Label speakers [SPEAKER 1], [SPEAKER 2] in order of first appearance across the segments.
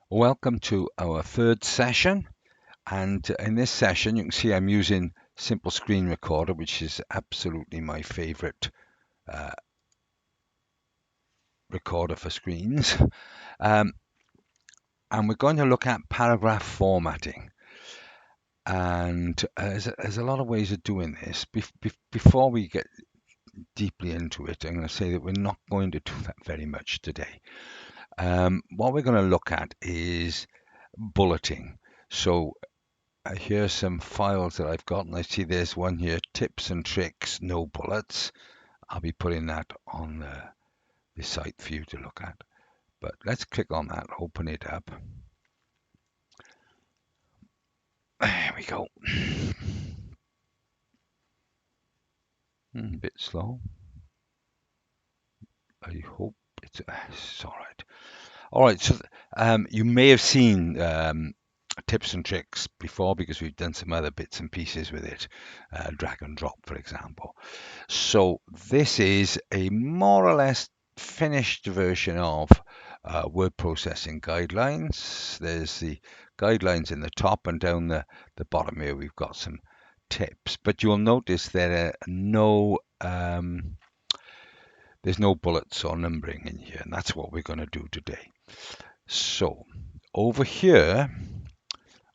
[SPEAKER 1] Welcome to our third session, and in this session you can see I'm using Simple Screen Recorder, which is absolutely my favorite uh, recorder for screens. Um, and we're going to look at paragraph formatting. And there's a lot of ways of doing this. Before we get deeply into it, I'm going to say that we're not going to do that very much today. What we're going to look at is bulleting. So here's some files that I've got, and I see there's one here, tips and tricks, no bullets. I'll be putting that on the site for you to look at. But let's click on that, open it up. There we go. A bit slow. I hope it's all right. All right, so you may have seen tips and tricks before because we've done some other bits and pieces with it, drag and drop, for example. So this is a more or less finished version of word processing guidelines. There's the guidelines in the top, and down the bottom here we've got some tips. But you'll notice there are there's no bullets or numbering in here, and that's what we're going to do today. So over here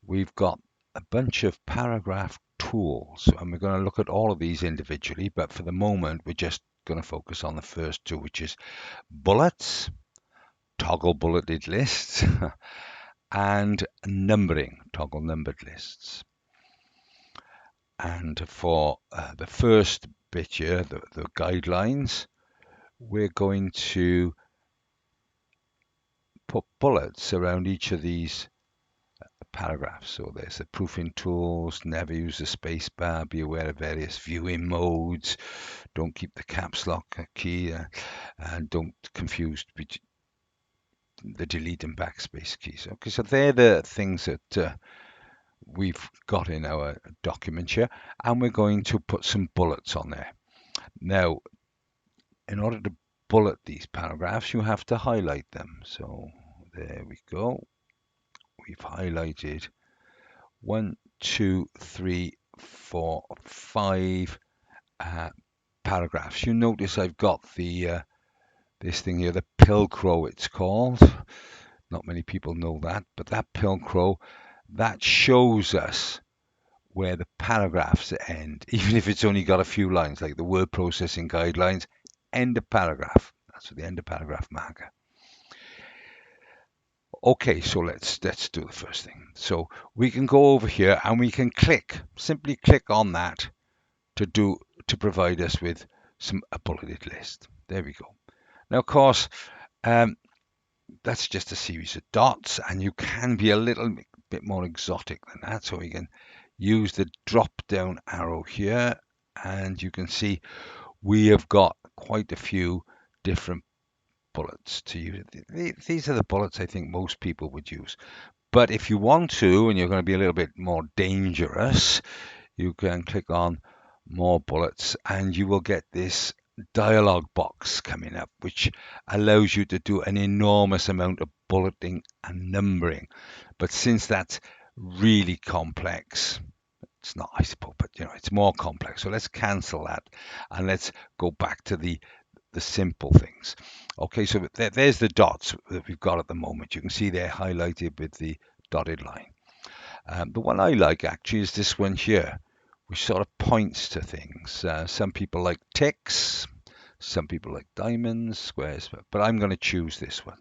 [SPEAKER 1] we've got a bunch of paragraph tools, and we're going to look at all of these individually, but for the moment we're just going to focus on the first two, which is bullets, toggle bulleted lists, and numbering, toggle numbered lists. And for the first bit here, the guidelines, we're going to put bullets around each of these paragraphs. So there's the proofing tools, never use the space bar, be aware of various viewing modes, don't keep the caps lock key, and don't confuse the delete and backspace keys. Okay, so they're the things that we've got in our document here, and we're going to put some bullets on there. Now, in order to bullet these paragraphs, you have to highlight them. So there we go. We've highlighted 1, 2, 3, 4, 5 paragraphs. You notice I've got this thing here, the Pilcrow it's called. Not many people know that, but that Pilcrow, that shows us where the paragraphs end, even if it's only got a few lines, like the word processing guidelines, end of paragraph. That's the end of paragraph marker. Okay, so let's do the first thing. So we can go over here and we can simply click on that to provide us with a bulleted list. There we go. Now, of course, that's just a series of dots, and you can be a little bit more exotic than that. So we can use the drop down arrow here, and you can see we have got quite a few different bullets to use. These are the bullets I think most people would use. But if you want to, and you're going to be a little bit more dangerous, you can click on more bullets and you will get this dialog box coming up, which allows you to do an enormous amount of bulleting and numbering. But since that's really complex, it's not, I suppose, but it's more complex. So let's cancel that and let's go back to the simple things. Okay, so there's the dots that we've got at the moment. You can see they're highlighted with the dotted line. The one I like actually is this one here, which sort of points to things. Some people like ticks, some people like diamonds, squares, but I'm going to choose this one.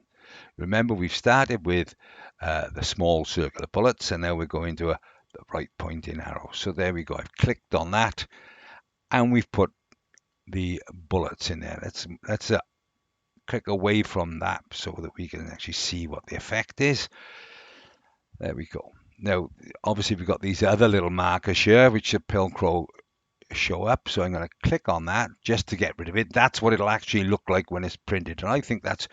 [SPEAKER 1] Remember, we've started with the small circular bullets, and now we're going to the right pointing arrow. So there we go. I've clicked on that, and we've put the bullets in there. Let's click away from that so that we can actually see what the effect is. There we go. Now, obviously, we've got these other little markers here, which the Pilcrow show up. So I'm going to click on that just to get rid of it. That's what it'll actually look like when it's printed. And I think that's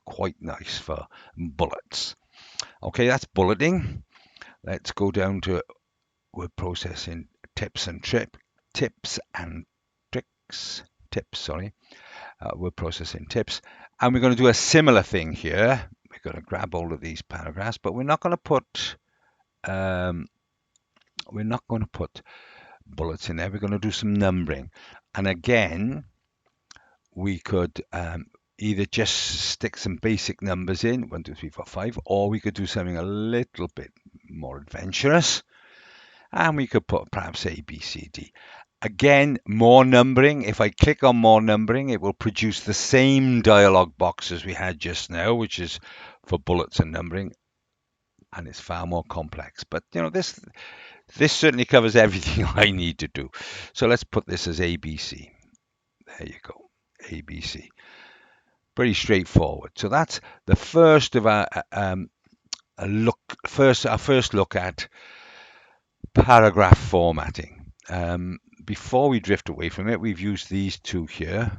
[SPEAKER 1] quite nice for bullets. Okay, that's bulleting. Let's go down to word processing tips and tricks. Word processing tips. And we're going to do a similar thing here, we're going to grab all of these paragraphs, but we're not going to put bullets in there. We're going to do some numbering, and again, we could either just stick some basic numbers in, 1, 2, 3, 4, 5, or we could do something a little bit more adventurous, and we could put perhaps A, B, C, D. Again, more numbering. If I click on more numbering, it will produce the same dialog box as we had just now, which is for bullets and numbering, and it's far more complex. But you know, this certainly covers everything I need to do. So let's put this as ABC. There you go, ABC. Pretty straightforward. So that's the first of our first look at paragraph formatting. Before we drift away from it, we've used these two here,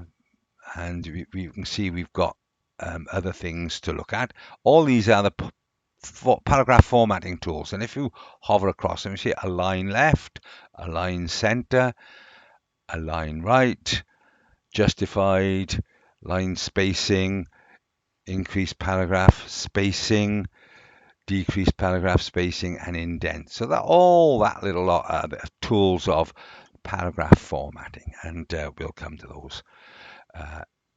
[SPEAKER 1] and we can see we've got other things to look at. All these are the paragraph formatting tools, and if you hover across them, you see align left, align center, align right, justified, line spacing, increase paragraph spacing, decrease paragraph spacing, and indent. So that all that little lot are the tools of paragraph formatting, and we'll come to those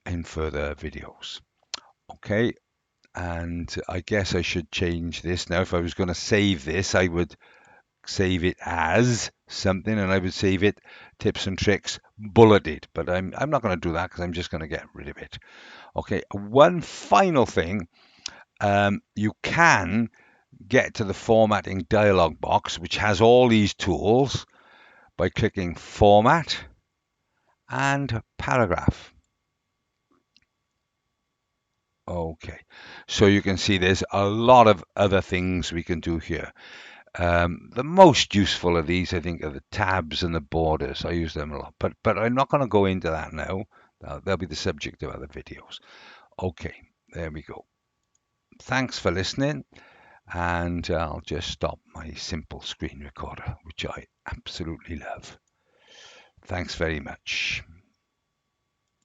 [SPEAKER 1] in further videos. Okay, and I guess I should change this now. If I was going to save this, I would save it as something, and I would save it tips and tricks bulleted, but I'm not going to do that because I'm just going to get rid of it. Okay, one final thing, you can get to the formatting dialog box, which has all these tools, by clicking Format and Paragraph. Okay, so you can see there's a lot of other things we can do here. The most useful of these, I think, are the tabs and the borders. I use them a lot, but I'm not going to go into that now. They'll be the subject of other videos. Okay, there we go. Thanks for listening, and I'll just stop my simple screen recorder, which I absolutely love. Thanks very much.